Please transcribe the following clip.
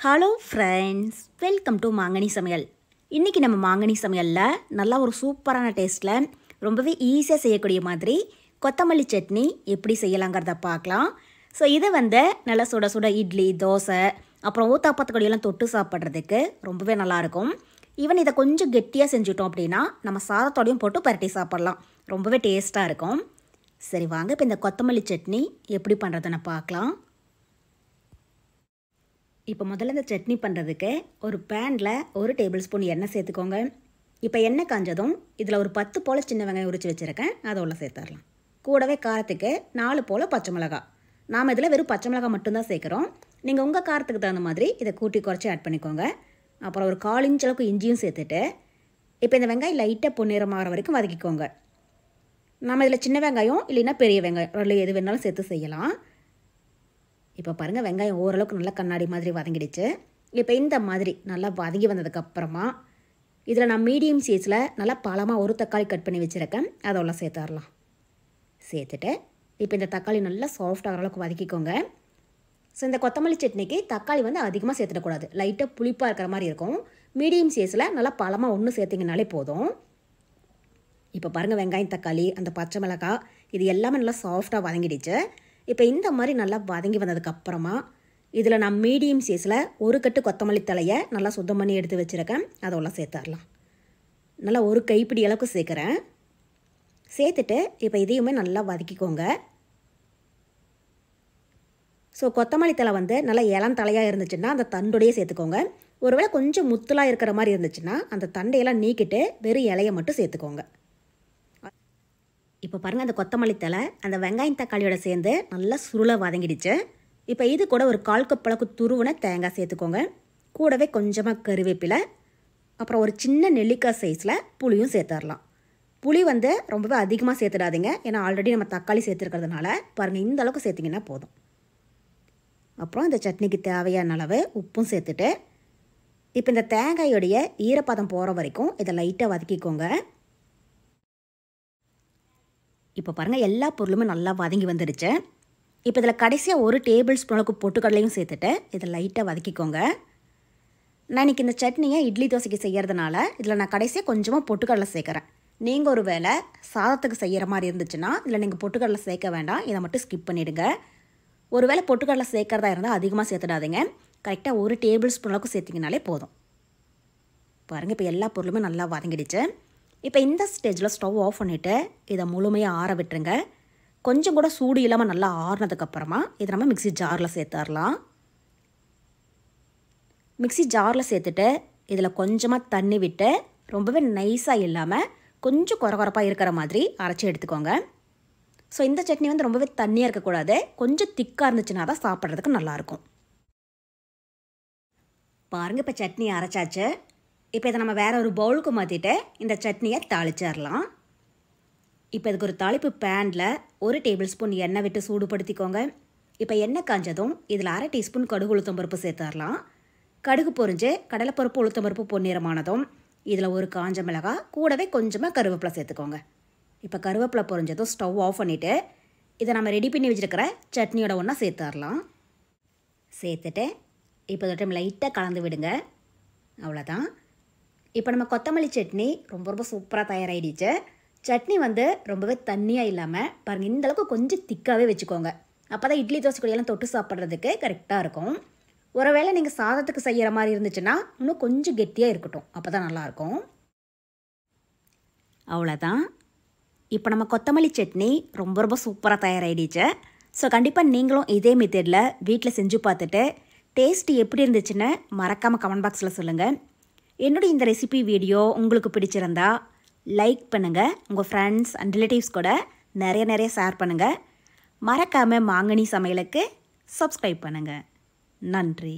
Hello friends, welcome to மாங்கனி சமையல். இன்றைக்கி நம்ம மாங்கனி சமையலில் நல்லா ஒரு சூப்பரான டேஸ்ட்டில் ரொம்பவே ஈஸியாக செய்யக்கூடிய மாதிரி கொத்தமல்லி சட்னி எப்படி செய்யலாங்கிறத பார்க்கலாம். ஸோ இதை நல்லா சுட சுட இட்லி, தோசை, அப்புறம் ஊத்தாப்பத்துக்கடியெல்லாம் தொட்டு சாப்பிட்றதுக்கு ரொம்பவே நல்லாயிருக்கும். ஈவன் இதை கொஞ்சம் கெட்டியாக செஞ்சுட்டோம் அப்படின்னா நம்ம சாதத்தோடையும் போட்டு பரட்டி சாப்பிட்லாம். ரொம்பவே டேஸ்ட்டாக இருக்கும். சரி வாங்க, இப்போ இந்த கொத்தமல்லி சட்னி எப்படி பண்ணுறதுன்னு பார்க்கலாம். இப்போ முதல்ல இந்த சட்னி பண்ணுறதுக்கு ஒரு பேனில் 1 டேபிள் ஸ்பூன் எண்ணெய் சேர்த்துக்கோங்க. இப்போ எண்ணெய் காஞ்சதும் இதில் ஒரு 10 போல் சின்ன வெங்காயம் உரித்து வச்சுருக்கேன், அதை உள்ள சேர்த்துடலாம். கூடவே காரத்துக்கு 4 போல் பச்சை மிளகாய். நாம் இதில் வெறும் பச்சை மிளகாய் மட்டும்தான் சேர்க்குறோம். நீங்கள் உங்கள் காரத்துக்கு தகுந்த மாதிரி இதை கூட்டி குறைச்சி ஆட் பண்ணிக்கோங்க. அப்புறம் ஒரு 1/4 இன்ச் அளவுக்கு இஞ்சியும் சேர்த்துட்டு இப்போ இந்த வெங்காயம் லைட்டாக பொன்னிறமாகிற வரைக்கும் வதக்கிக்கோங்க. நம்ம இதில் சின்ன வெங்காயம் இல்லைன்னா பெரிய வெங்காயம் ரெண்டு எது வேணாலும் சேர்த்து செய்யலாம். இப்போ பாருங்கள், வெங்காயம் ஓரளவுக்கு நல்லா கண்ணாடி மாதிரி வதங்கிடுச்சு. இப்போ இந்த மாதிரி நல்லா வதங்கி வந்ததுக்கப்புறமா இதில் நான் மீடியம் சைஸில் நல்லா பழமாக ஒரு தக்காளி கட் பண்ணி வச்சுருக்கேன், அதை உள்ள சேர்த்துடலாம். சேர்த்துட்டு இப்போ இந்த தக்காளி நல்லா சாஃப்டாகிற அளவுக்கு வதக்கிக்கோங்க. ஸோ இந்த கொத்தமல்லி சட்னிக்கு தக்காளி அதிகமாக சேர்த்துடக்கூடாது, லைட்டாக புளிப்பாக இருக்கிற மாதிரி இருக்கும். மீடியம் சைஸில் நல்லா பழமாக ஒன்று சேர்த்திங்கனாலே போதும். இப்போ பாருங்கள், வெங்காயம், தக்காளி, அந்த பச்சை மிளகாய் இது எல்லாமே நல்லா சாஃப்டாக வதங்கிடுச்சு. இப்போ இந்த மாதிரி நல்லா வதங்கி வந்ததுக்கப்புறமா இதில் நான் மீடியம் சைஸில் ஒரு கட்டு கொத்தமல்லி தலையை நல்லா சுத்தம் பண்ணி எடுத்து வச்சுருக்கேன், அதை உள்ள சேர்த்துடலாம். நல்லா ஒரு கைப்பிடி அளவுக்கு சேர்க்குறேன். சேர்த்துட்டு இப்போ இதையுமே நல்லா வதக்கிக்கோங்க. ஸோ கொத்தமல்லி தலை நல்லா இளம் தலையாக இருந்துச்சுன்னா அந்த தண்டோடையே சேர்த்துக்கோங்க. ஒருவேளை கொஞ்சம் முத்தலாக இருக்கிற மாதிரி இருந்துச்சுன்னா அந்த தண்டையெல்லாம் நீக்கிட்டு வெறும் இலையை மட்டும் சேர்த்துக்கோங்க. இப்போ பாருங்கள், அந்த கொத்தமல்லி தலை அந்த வெங்காயம் தக்காளியோட சேர்ந்து நல்லா சுருளாக வதங்கிடுச்சு. இப்போ இது கூட ஒரு 1/4 கப் அளவுக்கு துருவின தேங்காய் சேர்த்துக்கோங்க. கூடவே கொஞ்சமாக கருவேப்பிலை, அப்புறம் ஒரு சின்ன நெல்லிக்காய் சைஸில் புளியும் சேர்த்துடலாம். புளி ரொம்பவே அதிகமாக சேர்த்துடாதீங்க, ஏன்னா ஆல்ரெடி நம்ம தக்காளி சேர்த்துருக்கிறதுனால. பாருங்கள், இந்த அளவுக்கு சேர்த்திங்கன்னா போதும். அப்புறம் இந்த சட்னிக்கு தேவையான அளவு உப்பும் சேர்த்துட்டு இப்போ இந்த தேங்காயோடைய ஈரப்பதம் போகிற வரைக்கும் இதை லைட்டாக வதக்கிக்கோங்க. இப்போ பாருங்கள், எல்லா பொருளுமே நல்லா வதங்கி வந்துடுச்சு. இப்போ இதில் கடைசியாக 1 டேபிள் ஸ்பூன் அளவுக்கு பொட்டுக்கடலையும் சேர்த்துட்டு இதை லைட்டாக வதக்கிக்கோங்க. நான் இன்றைக்கி இந்த சட்னியை இட்லி தோசைக்கு செய்கிறதுனால இதில் நான் கடைசியாக கொஞ்சமாக பொட்டுக்கடலை சேர்க்குறேன். நீங்கள் ஒரு வேளை சாதத்துக்கு செய்கிற மாதிரி இருந்துச்சுன்னா இதில் நீங்கள் பொட்டுக்கடலை சேர்க்க வேண்டாம், இதை மட்டும் ஸ்கிப் பண்ணிவிடுங்க. ஒரு வேளை பொட்டுக்கடலை சேர்க்குறதா இருந்தால் அதிகமாக சேர்த்துடாதீங்க, கரெக்டாக 1 டேபிள் ஸ்பூன் அளவுக்கு சேர்த்திங்கனாலே போதும். பாருங்கள், இப்போ எல்லா பொருளுமே நல்லா வதங்கிடுச்சு. இப்போ இந்த ஸ்டேஜில் ஸ்டவ் ஆஃப் பண்ணிவிட்டு இதை முழுமையாக ஆற விட்டுருங்க. கொஞ்சம் கூட சூடு இல்லாமல் நல்லா ஆறினதுக்கப்புறமா இதை நம்ம மிக்ஸி ஜாரில் சேர்த்துடலாம். மிக்ஸி ஜாரில் சேர்த்துட்டு இதில் கொஞ்சமாக தண்ணி விட்டு ரொம்பவே நைஸாக இல்லாமல் கொஞ்சம் குறகுறப்பாக இருக்கிற மாதிரி அரைச்சி எடுத்துக்கோங்க. ஸோ இந்த சட்னி ரொம்பவே தண்ணியாக இருக்கக்கூடாது, கொஞ்சம் திக்காக இருந்துச்சுன்னா தான் சாப்பிட்றதுக்கு நல்லாயிருக்கும். பாருங்கள், இப்போ சட்னி அரைச்சாச்சு. இப்போ இதை நம்ம வேறு ஒரு பவுலுக்கு மாற்றிட்டு இந்த சட்னியை தாளிச்சிடலாம். இப்போ இதுக்கு ஒரு தாளிப்பு பேனில் 1 டேபிள் ஸ்பூன் எண்ணெய் விட்டு சூடுபடுத்திக்கோங்க. இப்போ எண்ணெய் காஞ்சதும் இதில் 1/2 டீஸ்பூன் கடுகு உளுத்தம்பருப்பு சேர்த்துடலாம். கடுகு பொரிஞ்சு கடலைப்பருப்பு உளுத்தம்பருப்பு பொன்னிறமானதும் இதில் ஒரு காஞ்ச மிளகாய், கூடவே கொஞ்சமாக கருவேப்பிலை சேர்த்துக்கோங்க. இப்போ கருவேப்பிலை பொரிஞ்சதும் ஸ்டவ் ஆஃப் பண்ணிவிட்டு இதை நம்ம ரெடி பண்ணி வச்சுருக்கிற சட்னியோட ஒன்றா சேர்த்துடலாம். சேர்த்துட்டு இப்போ இந்த டைம் லைட்டாக கலந்து விடுங்க. அவ்வளோதான். இப்போ நம்ம கொத்தமல்லி சட்னி ரொம்ப சூப்பராக தயாராகிடுச்சு. சட்னி ரொம்பவே தண்ணியாக இல்லாமல் பாருங்கள், இந்தளவுக்கு கொஞ்சம் திக்காகவே வச்சுக்கோங்க. அப்போ தான் இட்லி தோசை கூடையெல்லாம் தொட்டு சாப்பிட்றதுக்கு கரெக்டாக இருக்கும். ஒருவேளை நீங்கள் சாதத்துக்கு செய்கிற மாதிரி இருந்துச்சுன்னா இன்னும் கொஞ்சம் கெட்டியாக இருக்கட்டும், அப்போ தான் நல்லாயிருக்கும். அவ்வளோதான். இப்போ நம்ம கொத்தமல்லி சட்னி ரொம்ப சூப்பராக தயாராகிடுச்சு. ஸோ கண்டிப்பாக நீங்களும் இதே மெத்தடில் வீட்டில் செஞ்சு பார்த்துட்டு டேஸ்ட்டு எப்படி இருந்துச்சுன்னு மறக்காமல் கமெண்ட் பாக்ஸில் சொல்லுங்கள். என்னுடைய இந்த ரெசிபி வீடியோ உங்களுக்கு பிடிச்சிருந்தா லைக் பண்ணுங்கள், உங்கள் ஃப்ரெண்ட்ஸ் அண்ட் ரிலேட்டிவ்ஸ் கூட நிறைய ஷேர் பண்ணுங்கள். மறக்காமல் மாங்கனி சமையலுக்கு சப்ஸ்கிரைப் பண்ணுங்கள். நன்றி.